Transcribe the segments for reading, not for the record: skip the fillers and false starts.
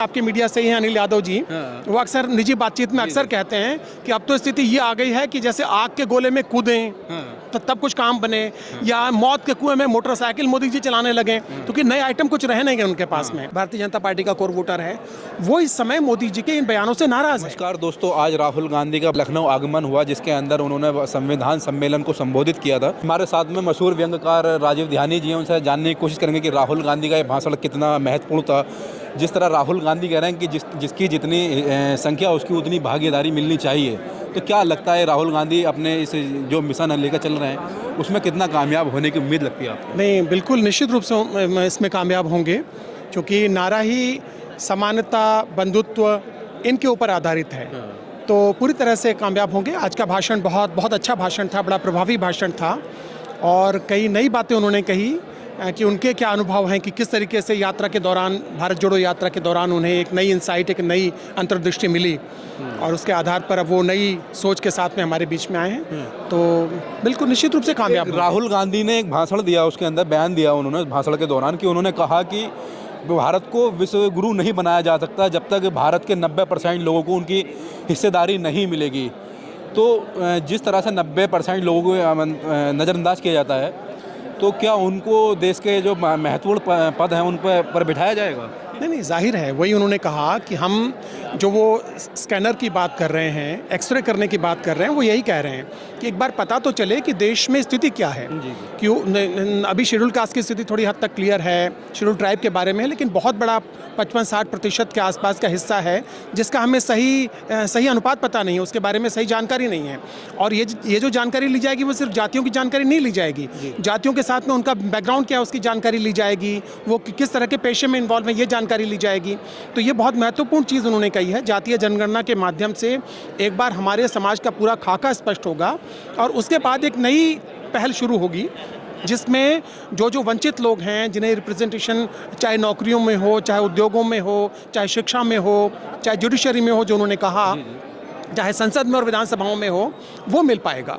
आपके मीडिया से ही हैं अनिल यादव जी। वो अक्सर निजी बातचीत में अक्सर कहते हैं कि अब तो स्थिति ये आ गई है कि जैसे आग के गोले में कूदें तो तब कुछ काम बने, या मौत के कुएं में मोटरसाइकिल मोदी जी चलाने लगे, क्योंकि नए आइटम कुछ रहे नहीं गए उनके पास में। भारतीय जनता पार्टी का कोर वोटर है, वो इस समय मोदी जी के इन बयानों से नाराज है। नमस्कार दोस्तों, आज राहुल गांधी का लखनऊ आगमन हुआ, जिसके अंदर उन्होंने संविधान सम्मेलन को संबोधित किया था। हमारे साथ में मशहूर व्यंग्यकार राजीव ध्यानी जी हैं, उनसे जानने की कोशिश करेंगे कि राहुल गांधी का ये भाषण कितना महत्वपूर्ण था। जिस तरह राहुल गांधी कह रहे हैं कि जिसकी जितनी संख्या उसकी उतनी भागीदारी मिलनी चाहिए, तो क्या लगता है राहुल गांधी अपने इस जो मिशन लेकर चल रहे हैं उसमें कितना कामयाब होने की उम्मीद लगती है आपको? नहीं, बिल्कुल निश्चित रूप से इसमें कामयाब होंगे, क्योंकि नारा ही समानता, बंधुत्व इनके ऊपर आधारित है। तो पूरी तरह से कामयाब होंगे। आज का भाषण बहुत बहुत अच्छा भाषण था, बड़ा प्रभावी भाषण था, और कई नई बातें उन्होंने कही कि उनके क्या अनुभव हैं, कि किस तरीके से यात्रा के दौरान, भारत जोड़ो यात्रा के दौरान उन्हें एक नई इंसाइट, एक नई अंतर्दृष्टि मिली, और उसके आधार पर अब वो नई सोच के साथ में हमारे बीच में आए हैं। तो बिल्कुल निश्चित रूप से कामयाब। राहुल गांधी ने एक भाषण दिया, उसके अंदर बयान दिया उन्होंने भाषण के दौरान कि उन्होंने कहा कि भारत को विश्व गुरु नहीं बनाया जा सकता जब तक भारत के 90% लोगों को उनकी हिस्सेदारी नहीं मिलेगी। तो जिस तरह से 90% लोगों को नज़रअंदाज किया जाता है, तो क्या उनको देश के जो महत्वपूर्ण पद हैं उन पर बिठाया जाएगा? नहीं, जाहिर है। वही उन्होंने कहा कि हम जो वो स्कैनर की बात कर रहे हैं, एक्सरे करने की बात कर रहे हैं, वो यही कह रहे हैं कि एक बार पता तो चले कि देश में स्थिति क्या है। क्यों अभी शेड्यूल कास्ट की स्थिति थोड़ी हद तक क्लियर है, शेड्यूल ट्राइब के बारे में है, लेकिन बहुत बड़ा 55-60% के आसपास का हिस्सा है जिसका हमें सही अनुपात पता नहीं है, उसके बारे में सही जानकारी नहीं है। और ये जो जानकारी ली जाएगी वो सिर्फ जातियों की जानकारी नहीं ली जाएगी, जातियों के साथ में उनका बैकग्राउंड क्या है उसकी जानकारी ली जाएगी, वो किस तरह के पेशे में इन्वॉल्व है ये जानकारी ली जाएगी। तो ये बहुत महत्वपूर्ण चीज़ उन्होंने कही है। जातीय जनगणना के माध्यम से एक बार हमारे समाज का पूरा खाका स्पष्ट होगा, और उसके बाद एक नई पहल शुरू होगी जिसमें जो वंचित लोग हैं, जिन्हें रिप्रेजेंटेशन चाहे नौकरियों में हो, चाहे उद्योगों में हो, चाहे शिक्षा में हो, चाहे जुडिशरी में हो, जो उन्होंने कहा, चाहे संसद में और विधानसभाओं में हो, वो मिल पाएगा।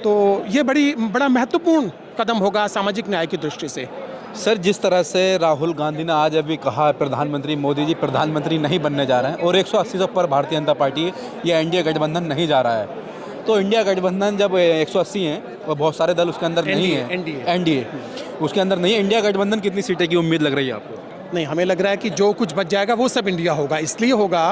तो ये बड़ा महत्वपूर्ण कदम होगा सामाजिक न्याय की दृष्टि से। सर, जिस तरह से राहुल गांधी ने आज अभी कहा प्रधानमंत्री मोदी जी प्रधानमंत्री नहीं बनने जा रहे हैं, और 180 से ऊपर भारतीय जनता पार्टी या एनडीए गठबंधन नहीं जा रहा है, तो इंडिया गठबंधन जब 180 हैं और बहुत सारे दल उसके अंदर नहीं है, एनडीए उसके अंदर नहीं है, इंडिया गठबंधन कितनी सीटें की उम्मीद लग रही है आपको? नहीं, हमें लग रहा है कि जो कुछ बच जाएगा वो सब इंडिया होगा। इसलिए होगा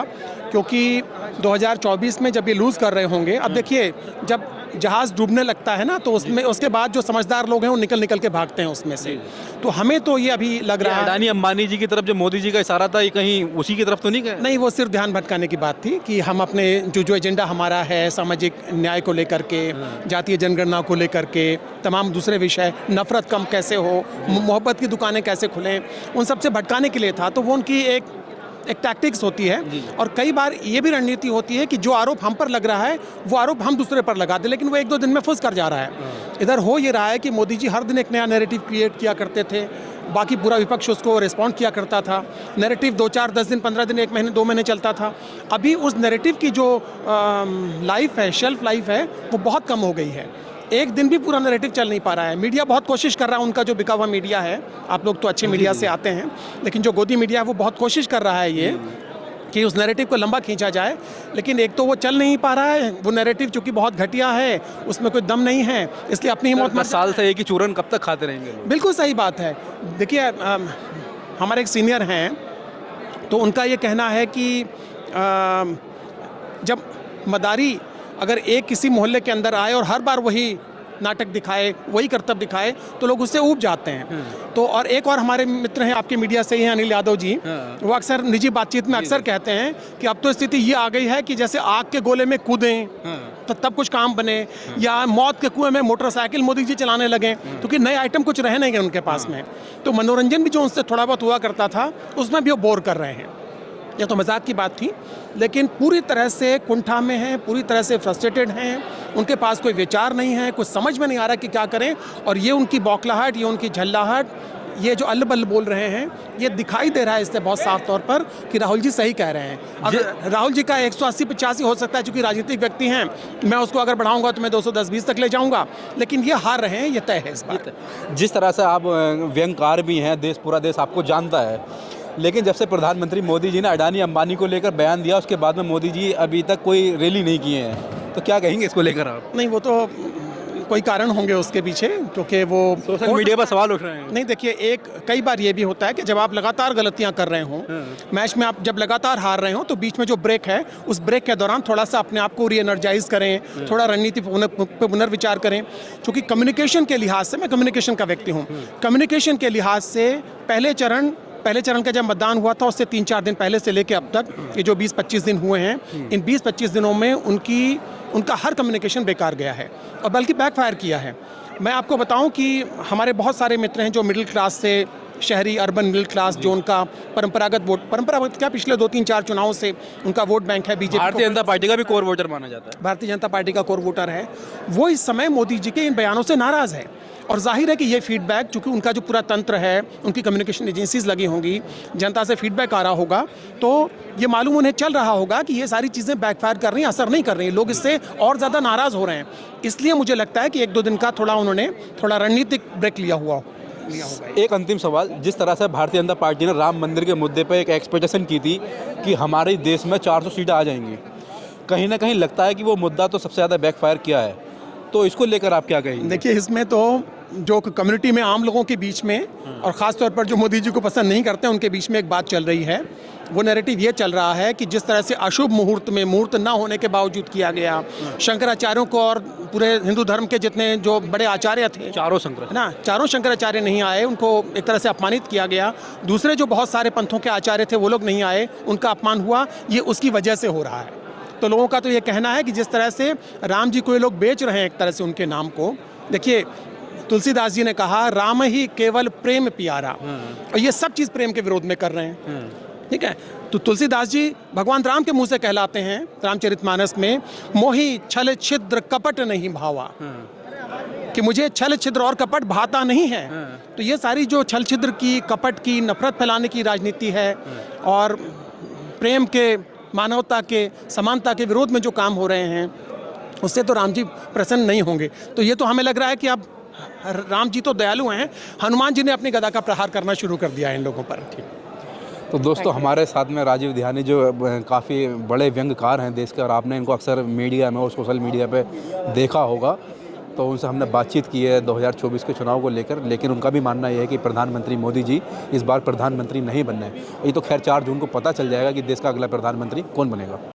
क्योंकि 2024 में जब ये लूज़ कर रहे होंगे, अब देखिए जब जहाज़ डूबने लगता है ना, तो उसके बाद जो समझदार लोग हैं वो निकल के भागते हैं उसमें से। तो हमें तो ये अभी लग रहा है अडानी अंबानी जी की तरफ जो मोदी जी का इशारा था, ये कहीं उसी की तरफ तो नहीं गए? नहीं, वो सिर्फ ध्यान भटकाने की बात थी कि हम अपने जो एजेंडा हमारा है सामाजिक न्याय को लेकर के, जातीय जनगणना को लेकर के, तमाम दूसरे विषय, नफरत कम कैसे हो, मोहब्बत की दुकानें कैसे खुलें, उन सबसे भटकाने के लिए था। तो वो उनकी एक टैक्टिक्स होती है, और कई बार ये भी रणनीति होती है कि जो आरोप हम पर लग रहा है वो आरोप हम दूसरे पर लगा दें, लेकिन वो 1-2 दिन में फुस कर जा रहा है। इधर हो ये रहा है कि मोदी जी हर दिन एक नया नैरेटिव क्रिएट किया करते थे, बाकी पूरा विपक्ष उसको रिस्पॉन्ड किया करता था। नैरेटिव 2-4, 10 दिन, 15 दिन, 1 महीने, 2 महीने चलता था। अभी उस नैरेटिव की जो लाइफ है, शेल्फ लाइफ है, वो बहुत कम हो गई है। एक दिन भी पूरा नैरेटिव चल नहीं पा रहा है। मीडिया बहुत कोशिश कर रहा है, उनका जो बिका हुआ मीडिया है, आप लोग तो अच्छे मीडिया से आते हैं, लेकिन जो गोदी मीडिया है वो बहुत कोशिश कर रहा है ये कि उस नैरेटिव को लंबा खींचा जाए, लेकिन एक तो वो चल नहीं पा रहा है। वो नैरेटिव चूँकि बहुत घटिया है, उसमें कोई दम नहीं है, इसलिए अपनी हिम्मत मत। साल से एक ही चूरन कब तक खाते रहेंगे? बिल्कुल सही बात है। देखिए, हमारे एक सीनियर हैं, तो उनका ये कहना है कि जब मदारी अगर एक किसी मोहल्ले के अंदर आए और हर बार वही नाटक दिखाए, वही करतब दिखाए, तो लोग उससे ऊब जाते हैं। तो और एक और हमारे मित्र हैं आपके मीडिया से ही हैं अनिल यादव जी। वो अक्सर निजी बातचीत में अक्सर कहते हैं कि अब तो स्थिति ये आ गई है कि जैसे आग के गोले में कूदें तो तब कुछ काम बने, या मौत के कुएं में मोटरसाइकिल मोदी जी चलाने लगे, क्योंकि नए आइटम कुछ रहे नहीं गए उनके पास में। तो मनोरंजन भी जो उनसे थोड़ा बहुत हुआ करता था, उसमें भी वो बोर कर रहे हैं। यह तो मजाक की बात थी, लेकिन पूरी तरह से कुंठा में हैं, पूरी तरह से फ्रस्ट्रेटेड हैं। उनके पास कोई विचार नहीं है, कुछ समझ में नहीं आ रहा कि क्या करें। और ये उनकी बौखलाहट, ये उनकी झल्लाहट, ये जो अल्ल-बल्ल बोल रहे हैं, ये दिखाई दे रहा है इससे बहुत साफ तौर पर कि राहुल जी सही कह रहे हैं। अगर राहुल जी का 180-85 हो सकता है, चूँकि राजनीतिक व्यक्ति हैं, मैं उसको अगर बढ़ाऊंगा तो मैं 210-20 तक ले जाऊंगा, लेकिन ये हार रहे हैं, ये तय है इस बात। जिस तरह से आप व्यंग्यकार भी हैं, पूरा देश आपको जानता है, लेकिन जब से प्रधानमंत्री मोदी जी ने अडानी अंबानी को लेकर बयान दिया, उसके बाद में मोदी जी अभी तक कोई रैली नहीं किए हैं, तो क्या कहेंगे इसको लेकर आप? नहीं, वो तो कोई कारण होंगे उसके पीछे, क्योंकि वो सोशल मीडिया पर सवाल उठ रहे हैं। नहीं, देखिए, कई बार ये भी होता है कि जब आप लगातार गलतियां कर रहे हों, मैच में आप जब लगातार हार रहे हो, तो बीच में जो ब्रेक है, उस ब्रेक के दौरान थोड़ा सा अपने आप को री एनर्जाइज करें, थोड़ा रणनीति पे पुनर्विचार करें। क्योंकि कम्युनिकेशन के लिहाज से, मैं कम्युनिकेशन का व्यक्ति हूँ, कम्युनिकेशन के लिहाज से पहले चरण का जब मतदान हुआ था, उससे 3-4 दिन पहले से लेकर अब तक ये जो 20-25 दिन हुए हैं, इन 20-25 दिनों में उनका हर कम्युनिकेशन बेकार गया है और बल्कि बैकफायर किया है। मैं आपको बताऊं कि हमारे बहुत सारे मित्र हैं जो मिडिल क्लास से, शहरी अर्बन मिडिल क्लास, जो उनका परंपरागत क्या पिछले 2-3-4 चुनावों से उनका वोट बैंक है बीजेपी। भारतीय जनता पार्टी का भी कोर वोटर माना जाता है। भारतीय जनता पार्टी का कोर वोटर है, वो इस समय मोदी जी के इन बयानों से नाराज़ है। और जाहिर है कि ये फीडबैक, चूँकि उनका जो पूरा तंत्र है, उनकी कम्युनिकेशन एजेंसीज लगी होंगी, जनता से फीडबैक आ रहा होगा, तो ये मालूम उन्हें चल रहा होगा कि ये सारी चीज़ें बैकफायर कर रही हैं, असर नहीं कर रही हैं, लोग इससे और ज़्यादा नाराज़ हो रहे हैं। इसलिए मुझे लगता है कि 1-2 दिन का उन्होंने थोड़ा रणनीतिक ब्रेक लिया होगा। एक अंतिम सवाल, जिस तरह से भारतीय जनता पार्टी ने राम मंदिर के मुद्दे पर एक एक्सपेक्टेशन की थी कि हमारे देश में 400 सीटें आ जाएंगी, कहीं ना कहीं लगता है कि वो मुद्दा तो सबसे ज़्यादा बैकफायर किया है, तो इसको लेकर आप क्या कहेंगे? देखिए, इसमें तो जो कम्युनिटी में आम लोगों के बीच में और ख़ास तौर पर जो मोदी जी को पसंद नहीं करते हैं, उनके बीच में एक बात चल रही है। वो नैरेटिव ये चल रहा है कि जिस तरह से अशुभ मुहूर्त में, मुहूर्त ना होने के बावजूद किया गया, शंकराचार्यों को और पूरे हिंदू धर्म के जितने जो बड़े आचार्य थे, चारों शंकराचार्य नहीं आए, उनको एक तरह से अपमानित किया गया। दूसरे जो बहुत सारे पंथों के आचार्य थे, वो लोग नहीं आए, उनका अपमान हुआ, ये उसकी वजह से हो रहा है। तो लोगों का तो ये कहना है कि जिस तरह से राम जी को ये लोग बेच रहे हैं एक तरह से उनके नाम को, देखिए, तुलसीदास जी ने कहा, राम ही केवल प्रेम प्यारा, और ये सब चीज़ प्रेम के विरोध में कर रहे हैं। ठीक है, तो तुलसीदास जी भगवान राम के मुंह से कहलाते हैं रामचरितमानस में, मोहि छल छिद्र कपट नहीं भावा, कि मुझे छल छिद्र और कपट भाता नहीं है। तो ये सारी जो छल छिद्र की, कपट की, नफरत फैलाने की राजनीति है और प्रेम के, मानवता के, समानता के विरोध में जो काम हो रहे हैं, उससे तो राम जी प्रसन्न नहीं होंगे। तो ये तो हमें लग रहा है कि अब राम जी तो दयालु हैं, हनुमान जी ने अपनी गदा का प्रहार करना शुरू कर दिया है इन लोगों पर। तो दोस्तों, हमारे साथ में राजीव ध्यानी जो काफ़ी बड़े व्यंग्यकार हैं देश के, और आपने इनको अक्सर मीडिया में और सोशल मीडिया पे देखा होगा, तो उनसे हमने बातचीत की है 2024 के चुनाव को लेकर। लेकिन उनका भी मानना यह है कि प्रधानमंत्री मोदी जी इस बार प्रधानमंत्री नहीं बनना है। ये तो खैर 4 जून को पता चल जाएगा कि देश का अगला प्रधानमंत्री कौन बनेगा।